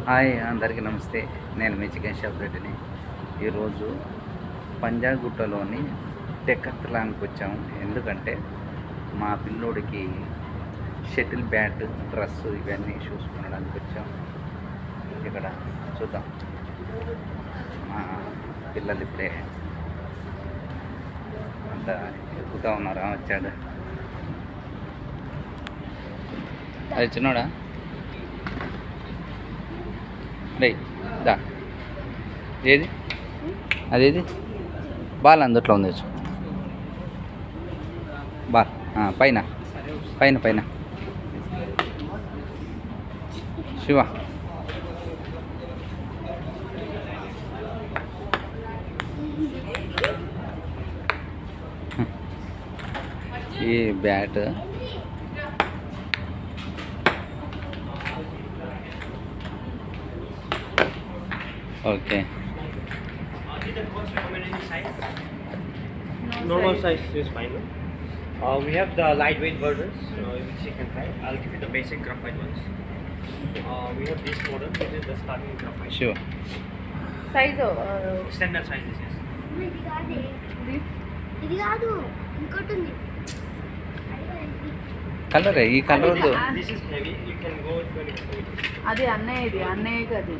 Hi అందరికీ నమస్తే. నేను మీ చికెన్ షాప్ రెడ్డిని. ఈరోజు పంజాగుట్టలోని డెక్కత్లాన్కి వచ్చాము. ఎందుకంటే మా పిల్లోడికి షటిల్ బ్యాట్, డ్రెస్ ఇవన్నీ షూస్ కొనడానికి వచ్చాము. ఇక్కడ చూద్దాం. మా పిల్లలు ఇప్పుడే అంతా ఎక్కుతూ ఉన్నారు. వచ్చాడు అది చిన్నోడా రే దా ఏది అదేది బాల్ అందుట్లో ఉంది బాల్ పైన పైన పైన శివ ఈ bat okay. Normal size is fine. We have the lightweight versions, which you can try. I'll give you the basic graphite ones. We have this model, which is the starting graphite. Sure. Size Standard sizes, yes. ఇది కాదు ఇంకోటి ఉంది. Colour ఈ colour This is heavy. You can go with 20. అది అన్నయ్యది అన్నయ్య కది.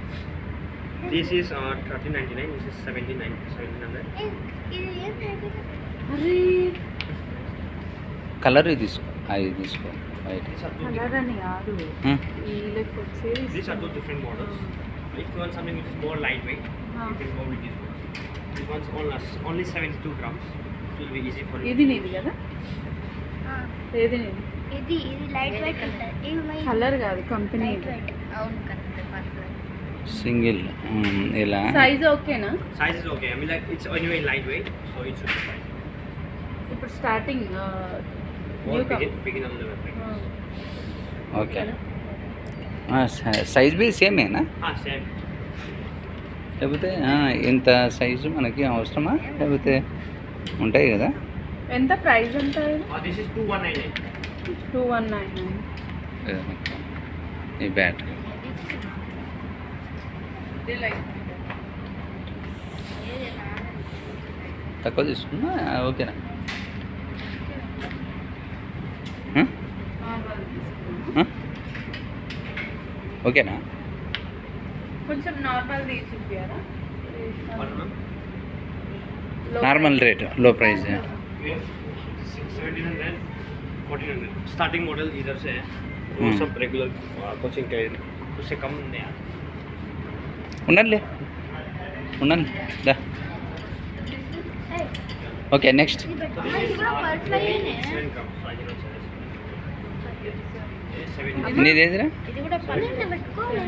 This is 1399. This is 1700. అరే colour తీసుకో అది తీసుకో white. These are two colour అని కాదు వీళ్ళకి వచ్చేది. These are two different models. If you want something which is more lightweight, you can go with this one. This one's only 72 grams. It will be easy for you. ఇది నీది కదా? ఏది నీది? ఇది లైట్ వెయిట్ ఉంటుంది. Colour కాదు company. అవును correct. Single ఇలా సైజ్ ఓకేనా? Size is okay. I mean, like it's anyway lightweight, so it should be fine. ఇప్పుడు starting Or beginner level. Okay. Size B సేమేనా Same. లేకపోతే ఇంత సైజు మనకి అవసరమా లేకపోతే ఉంటాయి కదా? ఎంత ప్రైస్ ఎంత? This is 2199. 2199. ఈ బ్యాట్ తక్కువ తీసుకున్నా ఓకేనా? ఓకేనా? కొంచెం నార్మల్ చూపించారా? What, ma'am? నార్మల్ రేట్ లో price We have 1700, 1400. Starting model इधर से है. वो सब regular कोचिंग के उससे कम नहीं आता. ఉండండి దా. Okay next. ఇది కూడా పర్ఫెక్ట్. 7 grams. నీదేదిరా? ఇది కూడా పర్ఫెక్ట్. పెట్టుకోని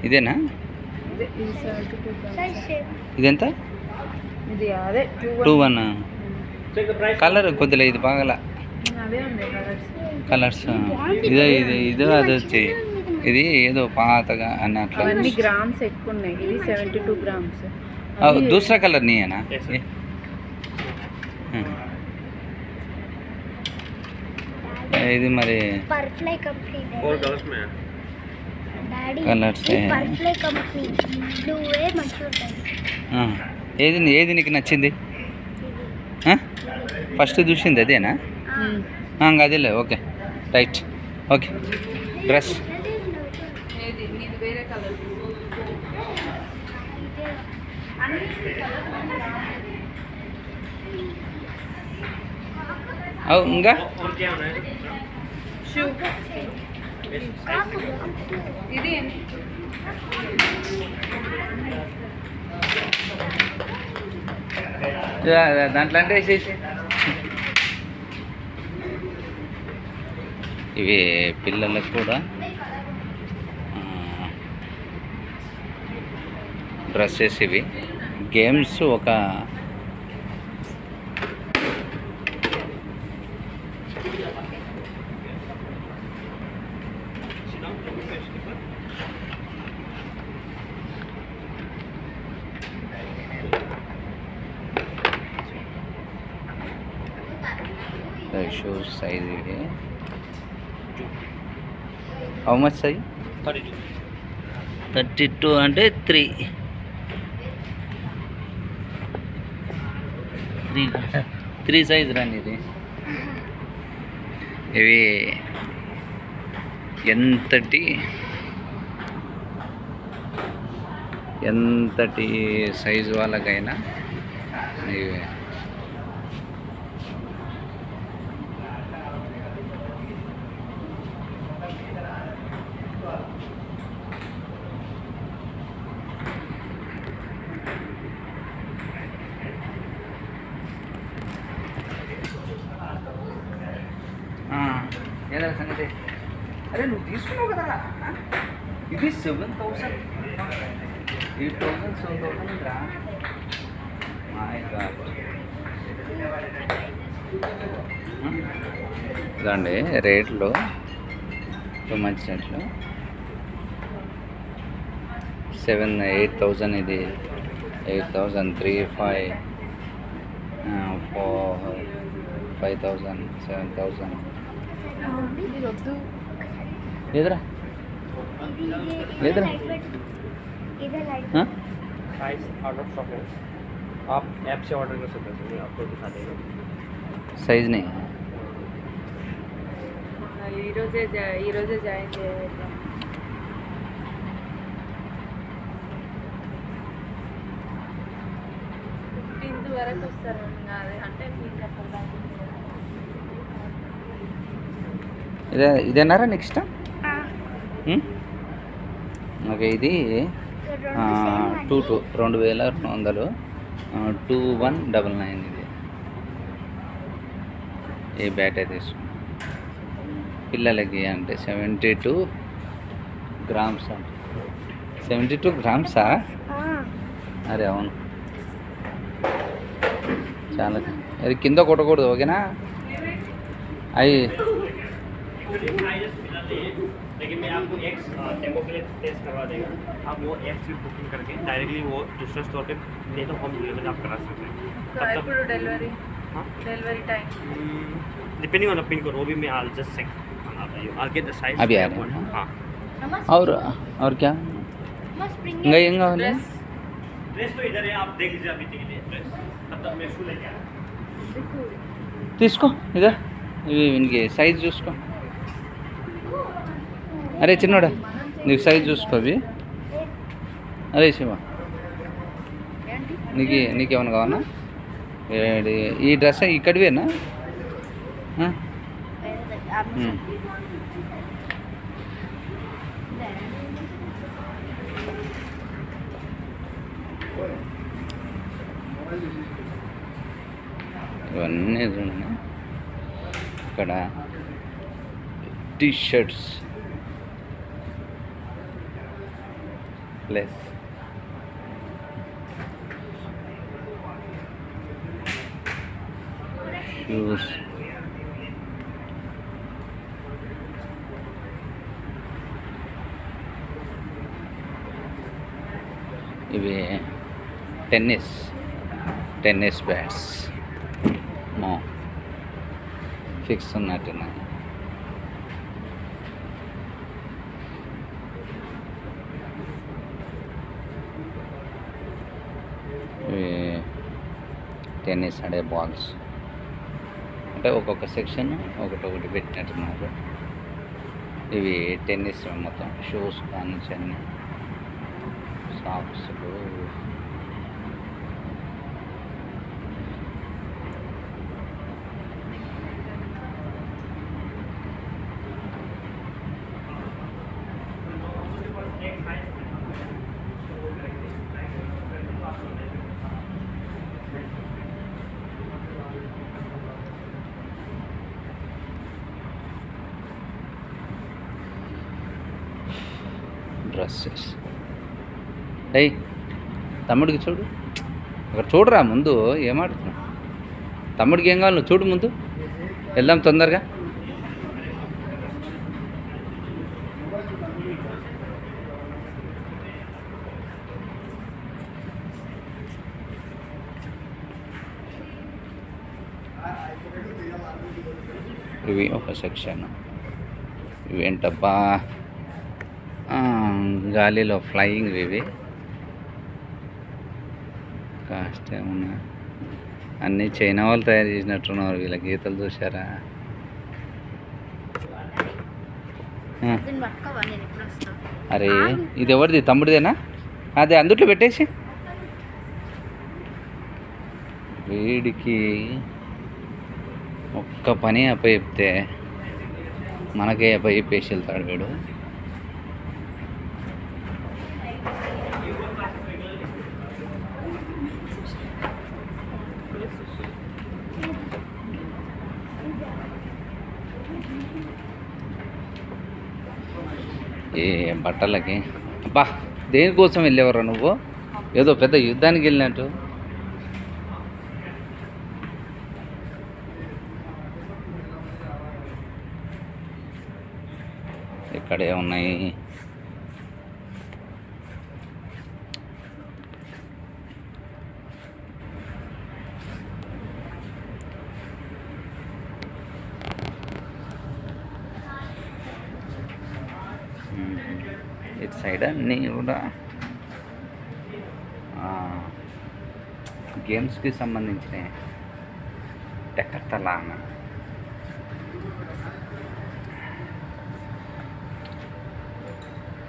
ఇదేనా? ఇది 72 సైజ్ సేమ్. ఇదెంత? ఇది అదే 21. Check the price. కలర్ కొద్దిగా ఇది బాగలా అదే ఉంది కలర్స్. కలర్స్ ఇదో అది వచ్చి ఇది ఏదో పాతగా అని అట్లా. అవన్నీ గ్రామ్స్ ఎక్కువ ఉన్నాయి. ఇది 72 గ్రామ్స్. దూసరా కలర్ నీయేనా? Yes, sir. ఇది మరి పర్ఫ్లై కంపెనీ. 4 colors में है. డాడీ Colours ఇది है. పర్ఫ్లై కంపెనీ. బ్లూవే మంచిగా ఉంటుంది. ఏది నీకు నచ్చింది? ఫస్ట్ చూసింది అదేనా? అదేలే. Okay right. ఓకే డ్రెస్ ఏది నీది వేరే కలర్. ఇంకా और क्या होना है? షూ ఇది దాంట్లో అంటే వేసేసి ఇవి పిల్లలకు కూడా డ్రెస్సెస్ ఇవి గేమ్స్ ఒక Sit down. Let me fetch the book. Shoes size है హౌ మచ్ సైజ్? 32. 32 అంటే 3 సైజ్ రండి ఇది. ఇవి ఎంతటి సైజు వాళ్ళకైనా ఇవి ఏదా సంగతి? అరే నువ్వు తీసుకున్నావు కదరా, ఇది 7,000 8,000 7,000 రా. My God. ఇదండి రేట్లు, మంచి రేట్లు. 8,000 ఇది, 8,000 3 5 4 5,000 7,000. లేదురా లేదురా. साइज आउट ऑफ स्टॉक है, आप ऐप से ऑर्डर कर सकते हैं, आपको दिखा देगा. సైజ్ నే ఈరోజే జాయిన్ చేయాలి. 15th వరకు వస్తారు అంటే ఇదేనారా నెక్స్ట్? ఓకే, ఇది 22,200 2199 ఇది. ఏ బ్యాట్ అయితే తీసుకున్నాం పిల్లలకి అంటే 72 గ్రామ్స్. 72 గ్రామ్సా? అరే అవును, చాలా. అది కింద కొట్టకూడదు, ఓకేనా? అవి लेकिन मैं आपको एक डेमो के लिए टेस्ट करवा देगा. आप वो ऐप से बुकिंग करके डायरेक्टली वो दूसरे स्टोर पे नहीं तो होम डिलीवरी आप करा सकते हैं. ఇప్పుడు delivery time depending on the pin code, वो भी मैं I just check. I'll get the size. अभी आ रहे हैं. हाँ. और क्या ఇంకా ఏం కావాలి? ड्रेस तो इधर है, आप देख लीजिए अभी के लिए ड्रेस. तब तक मैं शू लेके आया. తీసుకో ఇదే, ఇవి వీనికి సైజ్ చూసుకో. అరే చిన్నోడా, నీకు సైజ్ చూసుకో అవి. అరే శివ, నీకేమైనా కావాలా? ఈ డ్రెస్ ఇక్కడివేనా? ఇవన్నీ చూడండి ఇక్కడ టీ షర్ట్స్ ప్లస్ షూస్. ఇవి టెన్నిస్ బ్యాట్స్ ఫిక్స్ ఉన్నట్టున్నాయి. ఇవి టెన్నిస్ ఆడే బాల్స్ అంటే ఒక్కొక్క సెక్షన్ ఒకటి పెట్టినట్టున్నారు. ఇవి టెన్నిస్ మొత్తం షూస్ కానీ అన్నీ సాక్స్లు. డ్రెస్సెస్. అయ్యి తమ్ముడికి చూడు, అక్కడ చూడరా ముందు. ఏమాడుతున్నావు? తమ్ముడికి ఏం కావాలి నువ్వు చూడు ముందు. వెళ్దాం తొందరగా. ఇవి ఒక సెక్షన్. ఇవేంటబ్బా గాలిలో ఫ్లయింగ్ ఇవి కాస్ట్ ఏమన్నా అన్నీ చైనా వాళ్ళు తయారు చేసినట్టున్నారు. వీళ్ళ గీతలు చూసారా? అరే ఇది ఎవరిది? తమ్ముడిదేనా? అదే అందుట్లో పెట్టేసి వీడికి ఒక్క పని అప్పచెప్తే మనకే అప్పచెప్పేసి వెళ్తాడు వీడు. ఏ బట్టలకి అబ్బా దేనికోసం వెళ్ళేవరా నువ్వు? ఏదో పెద్ద యుద్ధానికి వెళ్ళినట్టు. ఇక్కడే ఉన్నాయి. ఇటు సైడ్ అన్నీ కూడా గేమ్స్కి సంబంధించిన టెక్కర్తలాన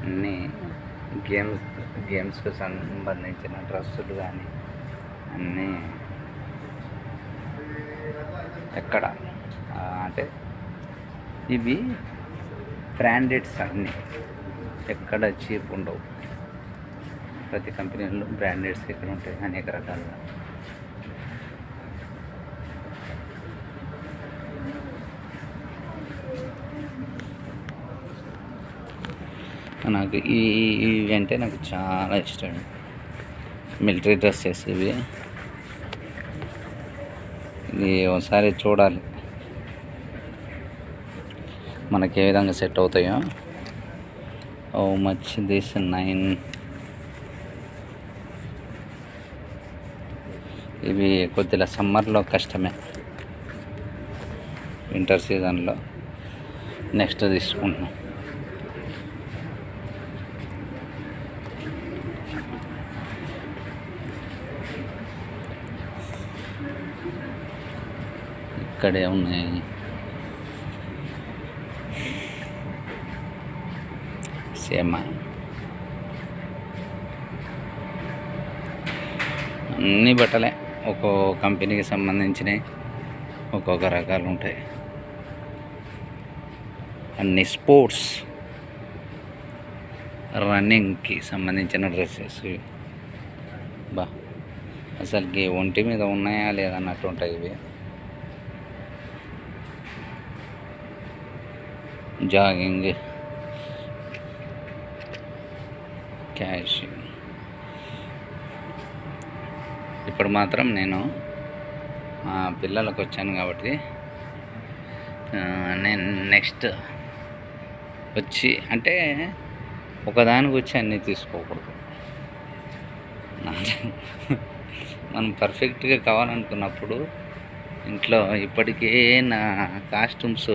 అన్నీ గేమ్స్కి సంబంధించిన డ్రెస్సులు కానీ అన్నీ ఎక్కడ అంటే ఇవి బ్రాండెడ్స్ అన్నీ ఎక్కడ చీప్ ఉండవు. ప్రతి కంపెనీలో బ్రాండెడ్స్ ఎక్కడ ఉంటాయి అనేక రకాలుగా. నాకు ఇవి అంటే నాకు చాలా ఇష్టం. మిలిటరీ డ్రెస్సెస్ ఇవి ఒకసారి చూడాలి మనకి ఏ విధంగా సెట్ అవుతాయో. ఓ మచ్ దిస్ 9. ఇవి కొద్దిగా సమ్మర్లో కష్టమే, వింటర్ సీజన్లో నెక్స్ట్ తీసుకుంటున్నాం. ఇక్కడే ఉన్నాయి. సేమ్ అన్ని బట్టలే ఒక్కో కంపెనీకి సంబంధించినవి ఒక్కొక్క రకాలు ఉంటాయి. అన్ని స్పోర్ట్స్ రన్నింగ్కి సంబంధించిన డ్రెస్సెస్ బా అసలుకి ఒంటి మీద ఉన్నాయా లేదన్నట్టు ఉంటాయి ఇవి. Jogging, cash. ఇప్పుడు మాత్రం నేను పిల్లలకు వచ్చాను కాబట్టి నేను నెక్స్ట్ వచ్చి అంటే ఒకదానికి వచ్చి అన్నీ తీసుకోకూడదు. మనం పర్ఫెక్ట్గా కావాలనుకున్నప్పుడు ఇంట్లో ఇప్పటికే నా కాస్ట్యూమ్స్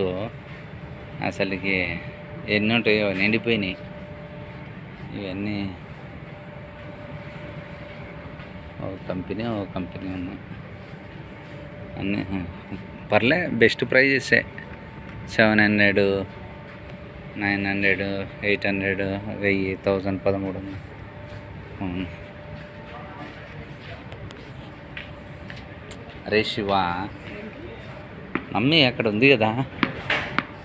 అసలుకి ఎన్ని ఉంటాయో నిండిపోయినాయి. ఇవన్నీ ఒక కంపెనీ ఉన్నాయి అన్నీ పర్లే. బెస్ట్ ప్రైజెసే 700, 900, 800, 1000, 1300. అరే శివ, మమ్మీ అక్కడ ఉంది కదా,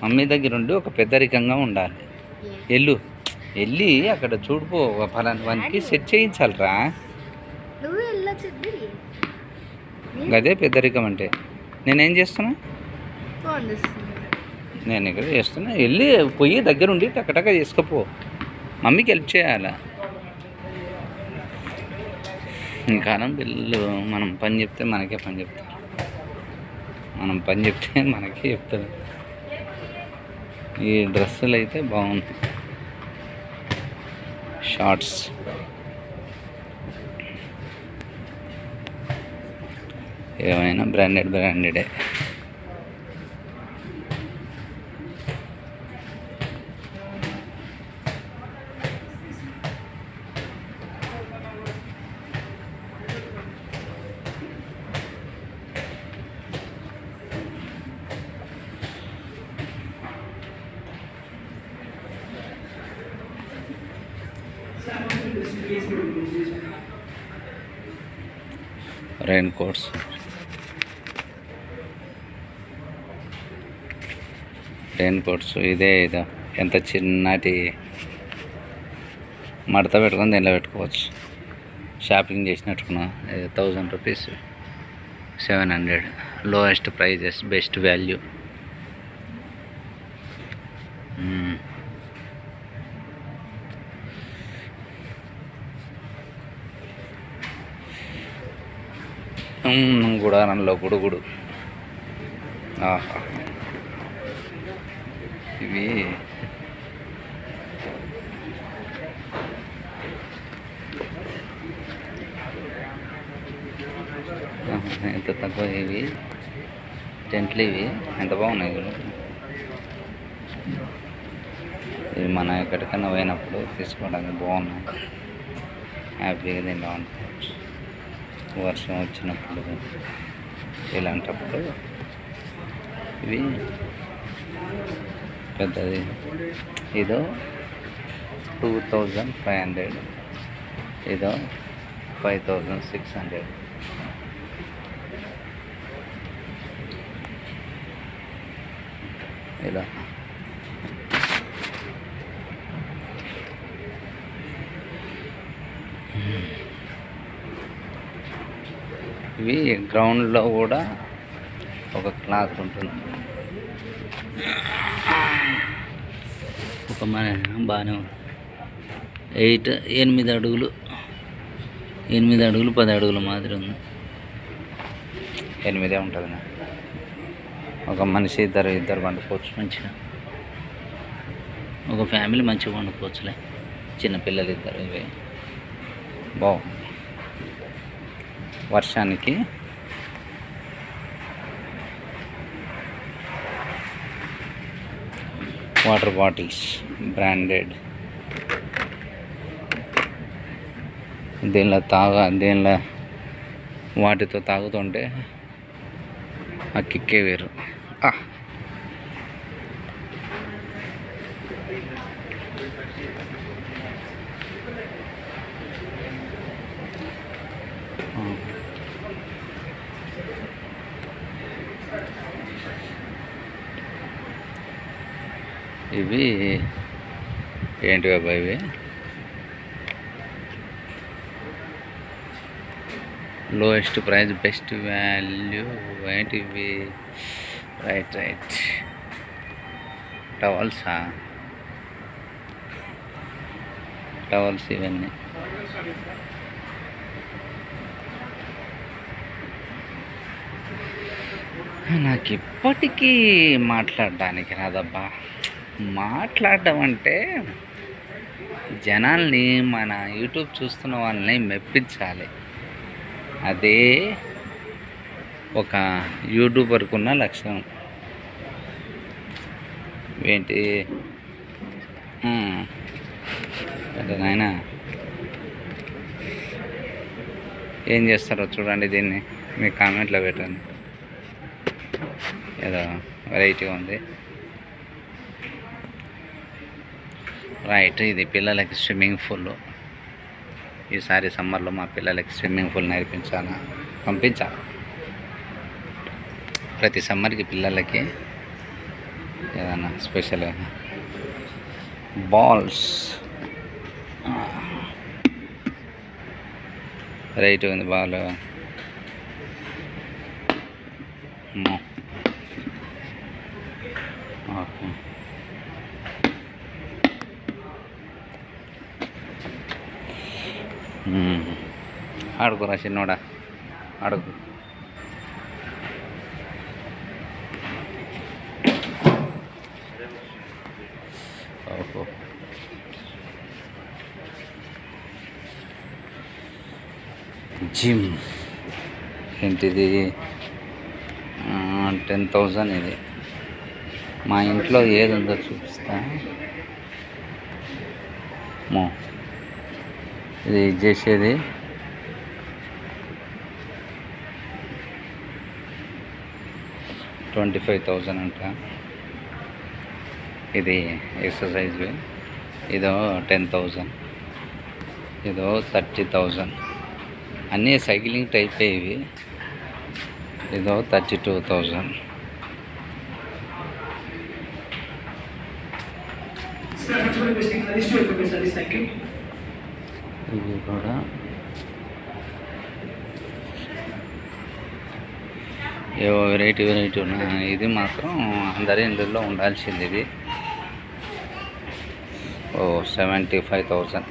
మమ్మీ దగ్గర ఉండి ఒక పెద్దరికంగా ఉండాలి. వెళ్ళి అక్కడ చూడిపో ఫలానా వానికి సెట్ చేయించాలిరా. అదే పెద్దరికం అంటే. నేనేం చేస్తున్నా? నేను ఇక్కడ చేస్తున్నా. వెళ్ళి పోయి దగ్గర ఉండి టక్కటక్క చేసుకపో. మమ్మీకి హెల్ప్ చేయాలా. ఇంకానం పిల్లలు మనం పని చెప్తే మనకే పని చెప్తారు, మనం పని చెప్తే మనకే చెప్తారు. ఈ డ్రెస్సులు అయితే బాగుంటాయి. షార్ట్స్ ఏమైనా బ్రాండెడే. రెయిన్ కోట్స్, ఇదే ఎంత చిన్నటి మడత పెట్టుకొని దీనిలో పెట్టుకోవచ్చు. షాపింగ్ చేసినట్టుకున్నా 1000 rupees 700. Lowest prices, best value. గుడారంలో గుడుగుడు. ఆహా, ఇవి ఎంత తక్కువ. ఇవి టెంట్లు, ఇవి ఎంత బాగున్నాయి ఇవి. ఇవి మనం ఎక్కడికైనా పోయినప్పుడు తీసుకోవడానికి బాగున్నాయి. హ్యాపీగా దీనిలో అనుకోవచ్చు. వర్షం వచ్చినప్పుడు ఇలాంటప్పుడు ఇవి పెద్దది. ఇదో 2500, ఇదో 5600. ఇలా ఇవి గ్రౌండ్లో కూడా ఒక క్లాత్ ఉంటుంది. ఒక మన బాగానే ఉంది. 8 అడుగులు 10 అడుగుల మాదిరి ఉంది. 8 ఉంటుంది. ఒక మనిషి ఇద్దరు వండుకోవచ్చు మంచిగా. ఒక ఫ్యామిలీ మంచిగా వండుకోవచ్చులే. చిన్నపిల్లలు 2 ఇవే బాగుంది. వర్షానికి వాటర్ బాటిల్స్ బ్రాండెడ్. దీనిలో వాటితో తాగుతుంటే ఆ కిక్కే వేరు. ఇవి ఏంటి బాబా? ఇవి లోయెస్ట్ ప్రైస్, బెస్ట్ వాల్యూ. ఏంటివి? రైట్. టవల్స్ ఇవన్నీ. నాకు ఇప్పటికీ మాట్లాడడానికి రాదబ్బా. మాట్లాడడం అంటే జనాల్ని, మన యూట్యూబ్ చూస్తున్న వాళ్ళని మెప్పించాలి. అదే ఒక యూట్యూబర్కి ఉన్న లక్ష్యం. ఏంటి నాయనా, ఏం చేస్తారో చూడండి. దీన్ని మీ కామెంట్లో పెట్టండి. ఏదో వెరైటీగా ఉంది. రైట్. ఇది పిల్లలకి స్విమ్మింగ్ పూల్. ఈసారి సమ్మర్లో మా పిల్లలకి స్విమ్మింగ్ పూల్ పంపించాలి. ప్రతి సమ్మర్కి పిల్లలకి ఏదైనా స్పెషల్ బాల్స్. రైట్ ఉంది బాల్. ఆడుకోరా చిన్నోడా, ఆడుకో. ఓహో, జిమ్ ఏంటిది? 10,000 ఇది. మా ఇంట్లో ఏది ఉందో చూపిస్తా. ఇది చేసేది 25,000 అంట. ఇది ఎక్సర్సైజ్. ఇదో 10,000. ఇదో 30,000. అన్నీ సైక్లింగ్ టైప్ ఇవి. ఇదో 32,000. ఇది కూడా ఏవో వెరైటీ ఉన్నాయి. ఇది మాత్రం అందరి ఇళ్ళల్లో ఉండాల్సింది. ఇది 75,000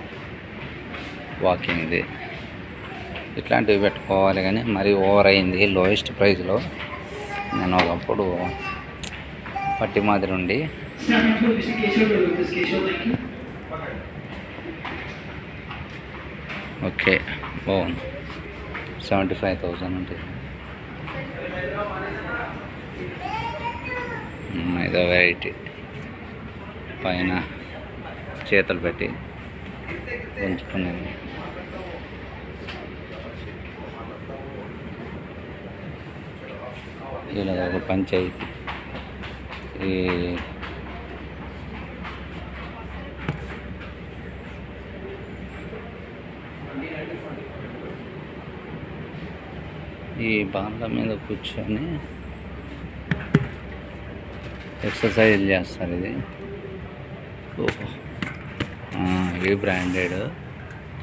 వాకింగ్ది. ఇట్లాంటివి పెట్టుకోవాలి కానీ మరీ ఓవర్ అయింది. లోయెస్ట్ ప్రైస్లో నేను ఒకప్పుడు పట్టి మాదిరి ఉండి ఓకే బాగుంది. 75,000 ఉంటుంది. ఏదో వెరైటీ పైన చేతులు పెట్టి ఉంచుకునేది. ఇలా ఒక పంచాయతీ. ఈ బాండ్ల మీద కూర్చొని ఎక్సర్సైజ్ చేస్తారు. ఇది ఇది బ్రాండెడ్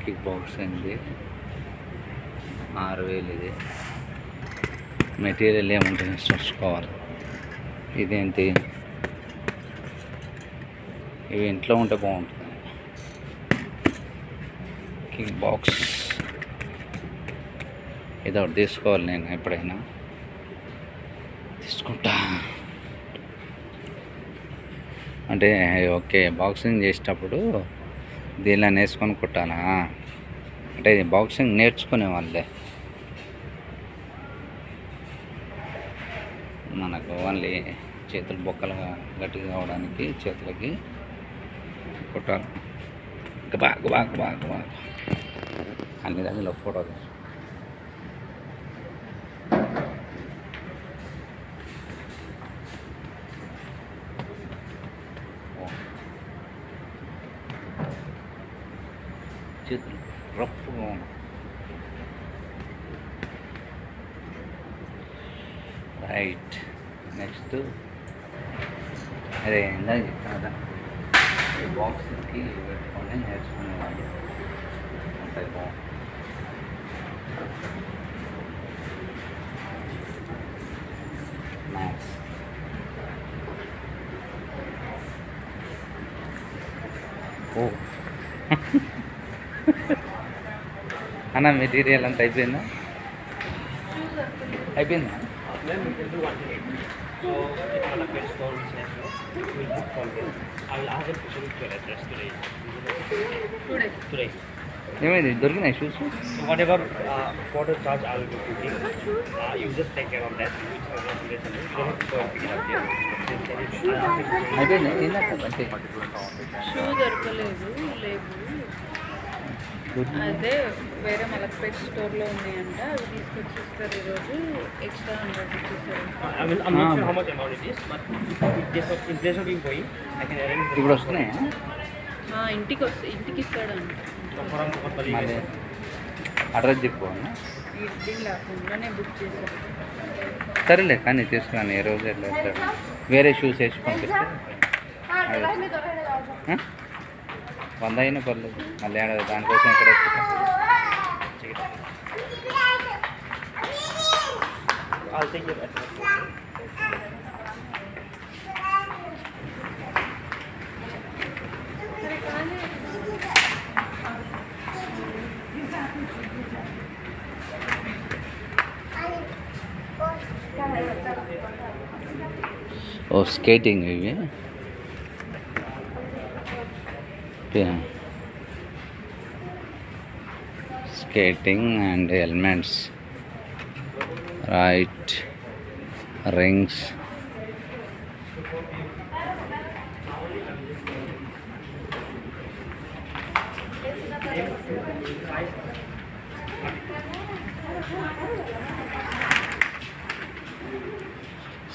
కిక్ బాక్సింగ్. 6,000 ఇది. మెటీరియల్ ఏముంటుంది చూసుకోవాలి. ఇదేంటి, ఇవి ఇంట్లో ఉంటే బాగుంటుంది. కిక్ బాక్స్ ఇది ఒకటి తీసుకోవాలి. నేను ఎప్పుడైనా తీసుకుంటా. అంటే ఓకే, బాక్సింగ్ చేసేటప్పుడు దీనిలో నేర్చుకొని కుట్టాలా? అంటే బాక్సింగ్ నేర్చుకునే వాళ్ళే. మనకు ఓన్లీ చేతులు బొక్కలుగా గట్టిగా కావడానికి చేతులకి కుట్టాలి. బాగా బాగా బాగా బాగా అన్ని దగ్గర ఫోటో చేతులు రఫ్గా రైట్. నెక్స్ట్ అదే ఇందా చెప్తాను, ఈ బాక్స్కి పెట్టుకొని నేర్చుకునే వాళ్ళు ఉంటాయి. బాగుంది. మ్యాథ్స్ అన్న మెటీరియల్ అంతా అయిపోయిందా? అయిపోయిందా? Then we can do one thing. So it's on a pet store which has we'll book for them. I will ask them to show it to your address today. Today. ఏమైంది? దొరికినాయి shoes? So whatever charge I will give to you, you just take care of that. You don't have to go and pick it up here. అయిపోయింది. ఏంటంటే అంటే shoe దొరకలేదు, లేవు. అదే వేరే మలక్పేట్ స్టోర్లో ఉన్నాయంట. అవి తీసుకొచ్చి ఇస్తారు ఈరోజు. ఎక్స్ట్రా 100 ఇస్తారు. I'm not sure how much amount it is, but in place of you going, I can arrange the ఇప్పుడు వస్తున్నాయా? ఇంటికి ఇస్తాడంట. మళ్ళీ అడ్రస్ చెప్పు. దీని లేకుండానే బుక్ చేశారు. సరేలే కానీ తీసుకురాను. ఏ రోజు ఎట్లా వేరే షూస్ వేసి పంపిస్తే 100 అయినా పర్లేదు. మళ్ళీ దానికోసం ఎక్కడ I'll take your address. ఓ స్కేటింగ్ ఇవి. Skating and helmets, right, rings.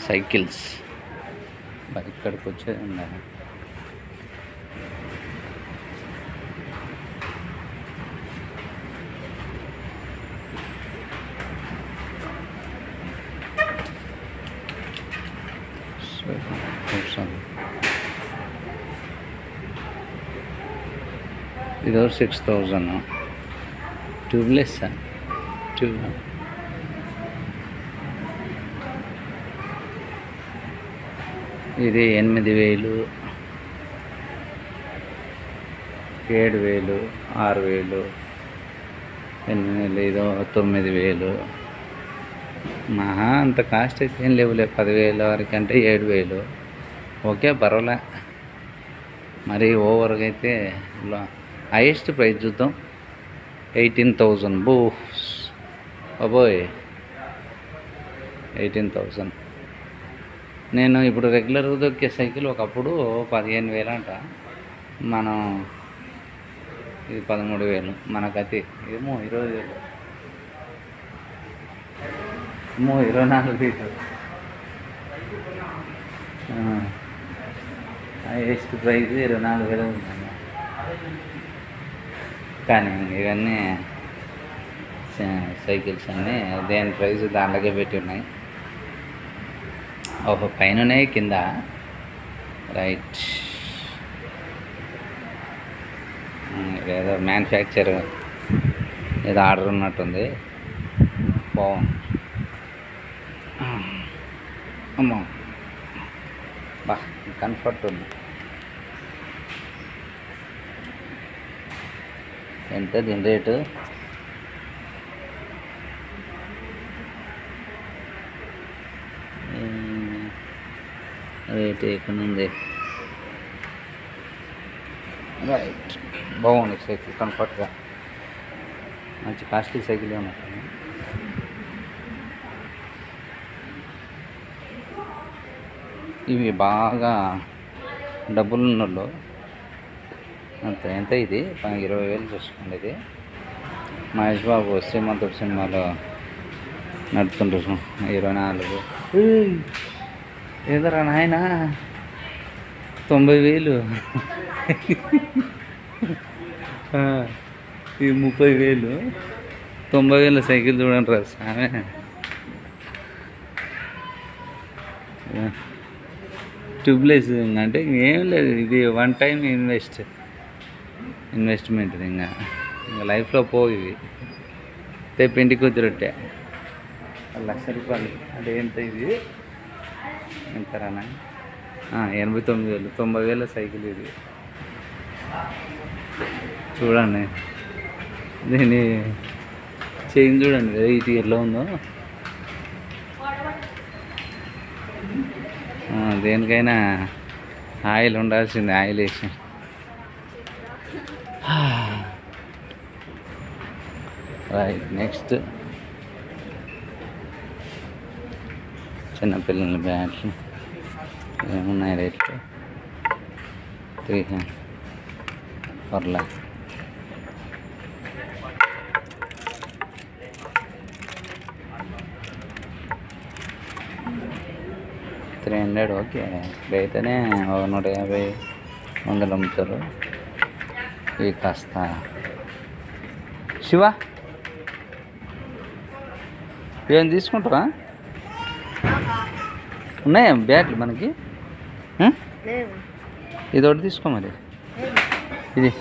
Cycles ఇక్కడికి వచ్చేది ఉండాలి. ఇది 6000 ట్యూబ్లెస్ ట్యూబ్. ఇది 8000, 7000, 6000, 8000, ఇదో 9000. మహా అంత కాస్ట్ అయితే ఏం లేవులే, 10,000 వరకు అంటే 7,000 ఓకే పర్వాలే. మరి ఓవర్గా అయితే హైయెస్ట్ ప్రైస్ చూద్దాం 18,000. అబ్బోయ్ 18,000. నేను ఇప్పుడు రెగ్యులర్గా దొక్కే సైకిల్ ఒకప్పుడు 15,000 అంట, మనం ఇది 13,000. మనకైతే ఏమో 20,000, ఏమో 24,000. హైయెస్ట్ ప్రైస్ 24,000 ఉందన్న. కానీ ఇవన్నీ సైకిల్స్ అన్నీ దేని ప్రైస్ దాంట్లోకే పెట్టి ఉన్నాయి. ఒక పైన ఉన్నాయి, కింద రైట్. ఏదో మ్యానుఫ్యాక్చర్ ఏదో ఆర్డర్ ఉన్నట్టుంది. బాగుంది. అమ్మా బా కంఫర్ట్ ఉంది. ఎంత దీని రేటు? రేట్ ఎక్కడ ఉంది? రైట్. బాగుంది సైకిల్, కంఫర్ట్గా మంచి కాస్ట్లీ సైకిల్ ఉన్నట్టు. ఇవి బాగా డబ్బులు ఉన్నోళ్ళు అంత. ఎంత ఇది? 20,000 చూసుకోండి. ఇది మహేష్ బాబు శ్రీమంతుడు సినిమాలో నడుపుతుంటారు. 24. ఏదరా నాయన 90,000. ఇది 30,000. 90,000 సైకిల్ చూడండి రా సామె. ట్యూబ్లెస్ అంటే ఏం లేదు, ఇది వన్ టైం ఇన్వెస్ట్మెంట్. ఇంకా లైఫ్లో పోవు ఇవి. పెంటి కుదిరొట్టే 1,00,000 రూపాయలు అంటే ఎంత ఇది? ఎంతరానా? 89,000. 90,000 సైకిల్ ఇది. చూడండి దీని చైన్ చూడండి వెయిట్ ఎట్లా ఉందో. దేనికైనా ఆయిల్ ఉండాల్సింది, ఆయిల్ వేసి. రైట్. నెక్స్ట్ చిన్నపిల్లల బ్యాట్లు ఏమున్నాయి రేట్లు? 300 పర్లే. $300 ఓకే. బయటనే 150, 100 అమ్ముతారు. ఇవి కాస్త శివ ఏం తీసుకుంటారా? ఉన్నాయా బ్యాట్లు మనకి? ఇది ఒకటి తీసుకో మరి. ఇది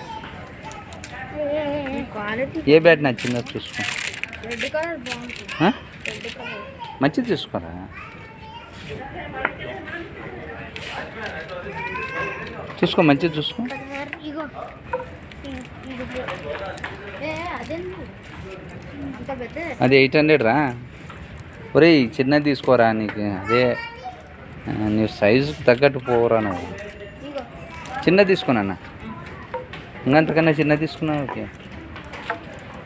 ఏ బ్యాట్ నచ్చిందో చూసుకో. మంచిది చూసుకోరా. చూసుకో, మంచిది చూసుకో. అది 800 రా. ఒరే చిన్నది తీసుకోరా, నీకు అదే నీ సైజు తగ్గట్టు పోరా. నువ్వు చిన్నది తీసుకున్నా. ఇంకంతకన్నా చిన్నది తీసుకున్నావు. ఓకే,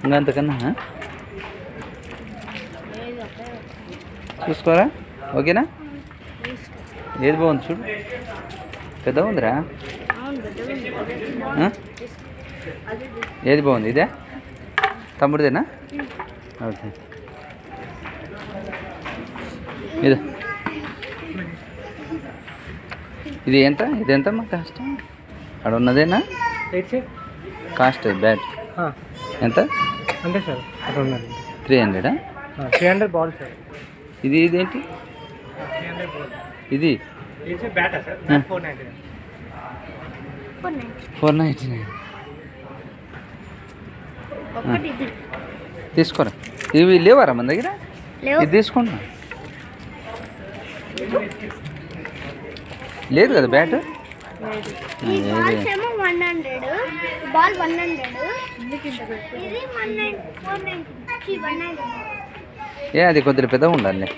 ఇంకంతకన్నా చూసుకోరా. ఓకేనా? ఏది బాగుంది చూడు, పెద్దగా ఉందిరా. ఏది బాగుంది? ఇదే తమ్ముడిదేనా? ఓకే. ఇది ఎంత? ఇది ఎంతమ్మా కాస్ట్? అక్కడ ఉన్నదేనా కాస్ట్? బ్యాట్ ఎంత? అంటే సార్ 300. 300 ball sir. ఇది ఇదేంటి? ఇది బ్యాటా సార్? 499. ఒక్కటి ఇది తీసుకోరా. ఇవి లేవారా మన దగ్గర? లేవు ఇది తీసుకుంటా. లేదు కదా బ్యాట్? ఈ బాల్స్ ఏమో 100 బాల్ 100 ఇది 190 ఏ అది కొద్దిగా పెద్దగా ఉండాలి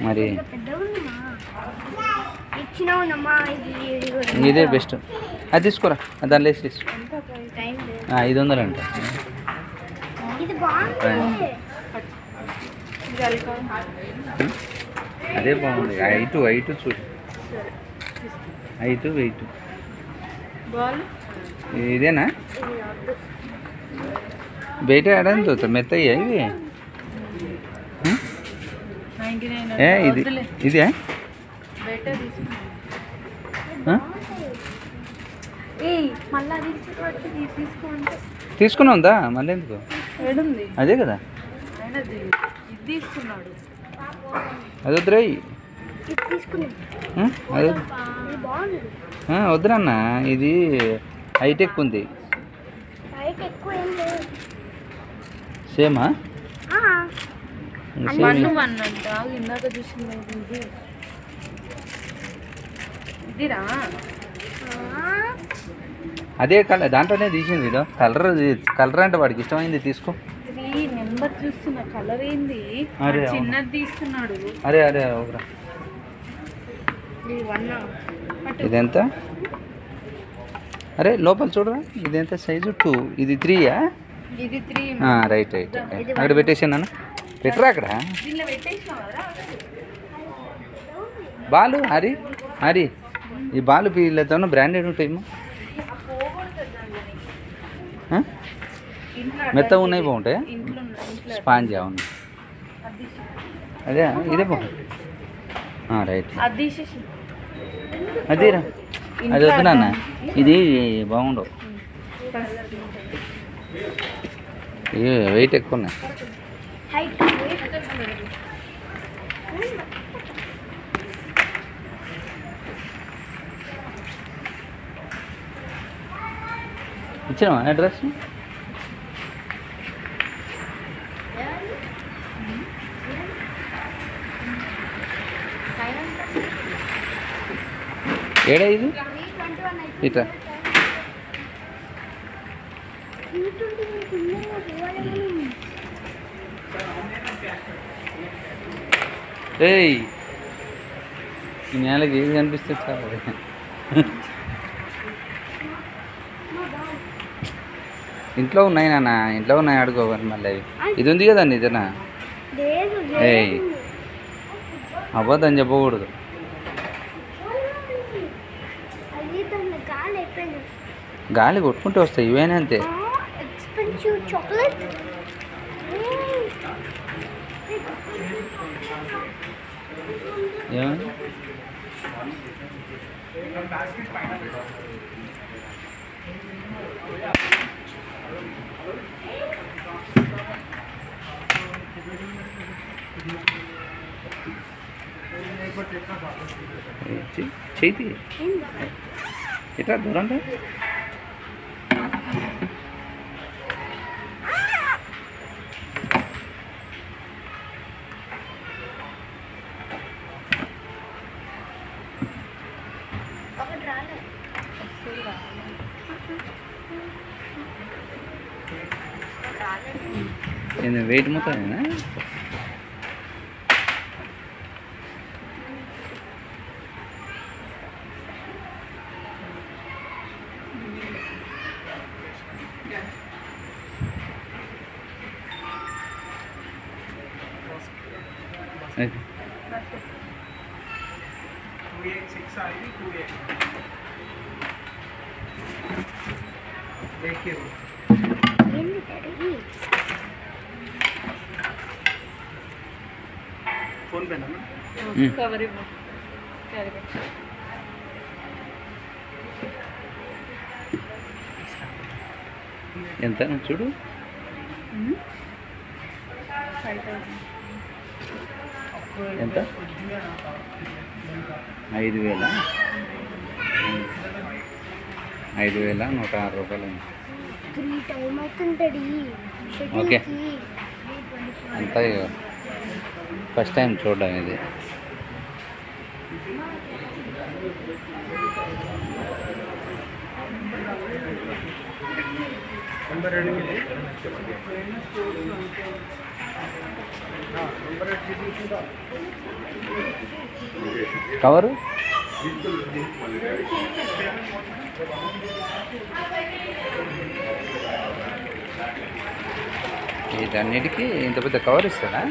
మరి. పెద్దగా ఉందమ్మా ఇచ్చినావునమ్మా ఇదే బెస్ట్. అది తీసుకోరా, దాని లేసి తీసుకో. టైం లేదు 500 అంట. ఇది బాగుంది అదే బాగుంది. ఐటు చూడు, వెయిట్ బాల్ ఇదేనా? బయట ఆడని చూస్తా మెత్తయ్య ఇవి. 99 ఏ ఇది ఇదే బెటర్ తీసుకుంటా. మళ్ళీ అది తీసుకోండి. తీసుకున్నా ఉందా మళ్ళీ ఎందుకు? ఏడుంది అదే కదా, ఆయన ఇది తీసుకున్నాడు. అది వద్దురా. ఇది తీసుకున్నాం అది ఇది బాగుంది వద్దురన్నా, ఇది హైటెక్ ఉంది. బయట ఎక్కువ ఏం లేదు సేమా? వన్ అంట ఇందాక చూసింది ఇది. ఇదిరా అదే కలర్, దాంట్లోనే తీసింది వీడు. కలర్ అంటే వాడికి ఇష్టమైంది తీసుకో. ఇది నెంబర్ చూస్తున్నా, కలర్ ఏంది? అరే, చిన్నది తీసుకున్నాడు. అరే ఒకరా. ఇది 1 ఇదెంత? అరే లోపల చూడరా, ఇదెంత సైజు? 2. ఇది 3యా? ఇది 3. రైట్. అక్కడ పెట్టేసాను అన్న, పెట్టరా అక్కడ. దీనిలో పెట్టేసినావా? బాలు హరి ఈ బాలు వీళ్ళతో బ్రాండెడ్ ఉంటాయేమో. మెత్తగా ఉన్నాయి, బాగుంటాయా? ఇంట్లో స్పాంజ్ అవును. అదే ఇదే బాగుంది. రైట్ అది తీసేసి అదేరా, అది వద్దు నాన్న, ఇది బాగుండవు. ఇది వెయిట్ ఎక్కువ ఉన్నాయి. హైట్ ఇచ్చినావా అడ్రస్? ఏడా ఇది? ఇట్లా ఏయ్, ఈ నేలకి ఏది కనిపిస్తే చాలా. ఇంట్లో ఉన్నాయి నాన్న, ఇంట్లో ఉన్నాయి, ఆడుకోవాలి మళ్ళీ అవి. ఇది ఉంది కదా ఇదేనా? లేదు ఏయ్ అబద్ధం చెప్పకూడదు. అది తన గాలి అయిపోయింది గాలి కొట్టుకుంటూ వస్తాయి ఇవేనా అంతే. ఎక్స్పెన్సివ్ చాక్లెట్ ఏమని? చేతి ఇట్లా దూరం ఒకటి రాలేదు వెయిట్ మొత్తం ఏంది డాడీ ఫోన్ పేనా? కవర్ ఇవ్వు. Carry bag. ఎంత చూడు. 5,000. ఎంత? 5,000. 5,106 రూపాయలు. 3 టైం అవుతుంటది ఓకే. షటిల్కి. అంతా ఫస్ట్ టైం చూడడం ఇది. కవరు వీటన్నిటికీ ఇంత పెద్ద కవర్ ఇస్తాడా?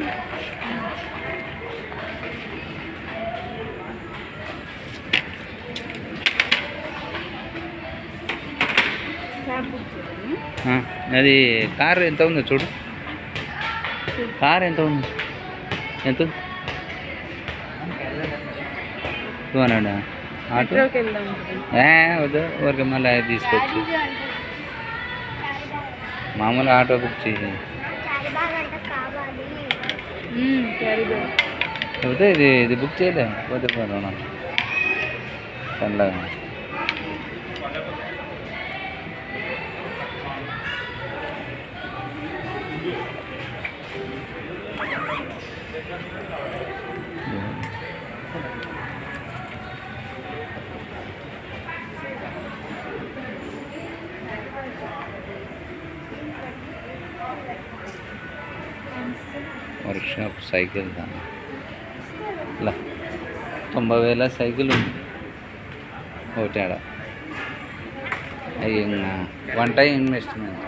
ఆ, అది కారు ఎంత ఉందో చూడు. కారు ఎంత ఉంది? ఎంత ఉంది? 200 ఆటో మెట్రోకి వెళ్దాం. వద్దు, ఊరికి మళ్ళీ తీసుకొచ్చి మామూలు ఆటో బుక్ చేసి చాలా బాగా అంట కావాలి. Carry bag. లేకపోతే ఇది బుక్ చేయలే పోతే పోను చల్లగా. వర్క్షాప్ సైకిల్ దాని ఇలా 90,000 సైకిల్ ఉంది ఒకటి ఆడ. అవి వన్ టైం ఇన్వెస్ట్మెంట్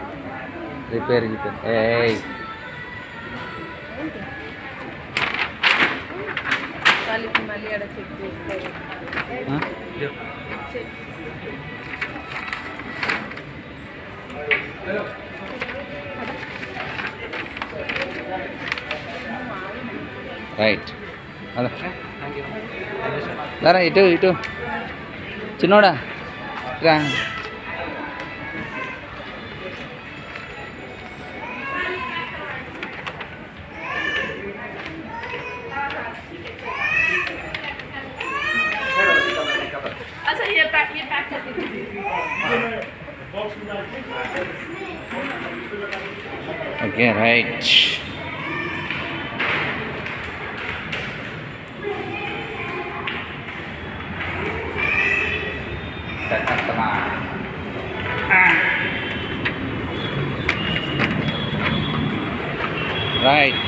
రిపేర్ గిపేర్. వాళ్ళకి మళ్ళీ అక్కడ చెక్ చేస్తారు. రైట్ దారా ఇటు ఇటు చిన్నోడా రా. Okay right. రైట్.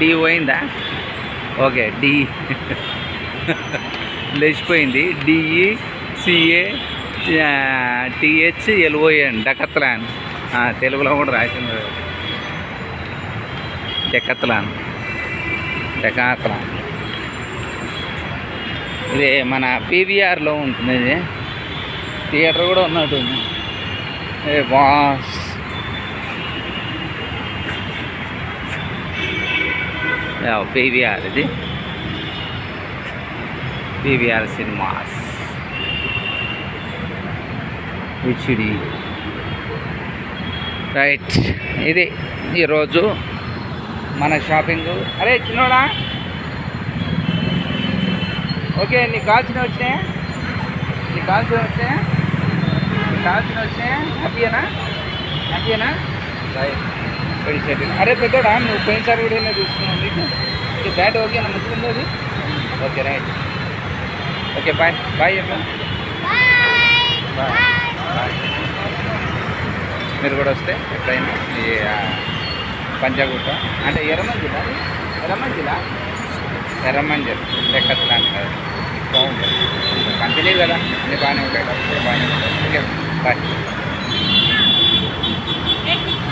డి పోయిందా? ఓకే డి లేచిపోయింది. DECA THLON Decathlon. తెలుగులో కూడా రాసింది డెకత్లాన్. ఇది మన PVRలో ఉంటుంది. ఇది థియేటర్ కూడా ఉన్నట్టుంది. బాస్ PVR, ఇది PVR సినిమాస్ HD. రైట్, ఇది ఈరోజు మన షాపింగ్. అరే చిన్నోడా, ఓకే నీకు కావాల్సినవి వచ్చినాయా? హ్యాపీయేనా? రైట్. అరే పెద్దోడా, నువ్వు పోయినసారి కూడా ఇలా చూస్తున్నావు. నీకు బ్యాట్ ఓకేనా? మంచిగా అది. Okay right. Okay bye. చెప్పండి బాయ్. మీరు కూడా వస్తే ఎప్పుడైనా ఈ పంజాగుట్ట అంటే ఎర్రమంజిల్ డెక్కత్లా అంటారు. బాగుంటుంది. కంపెనీ కదా, అన్నీ బాగానే ఉంటాయి. బాగానే ఉంటాయి. Okay bye.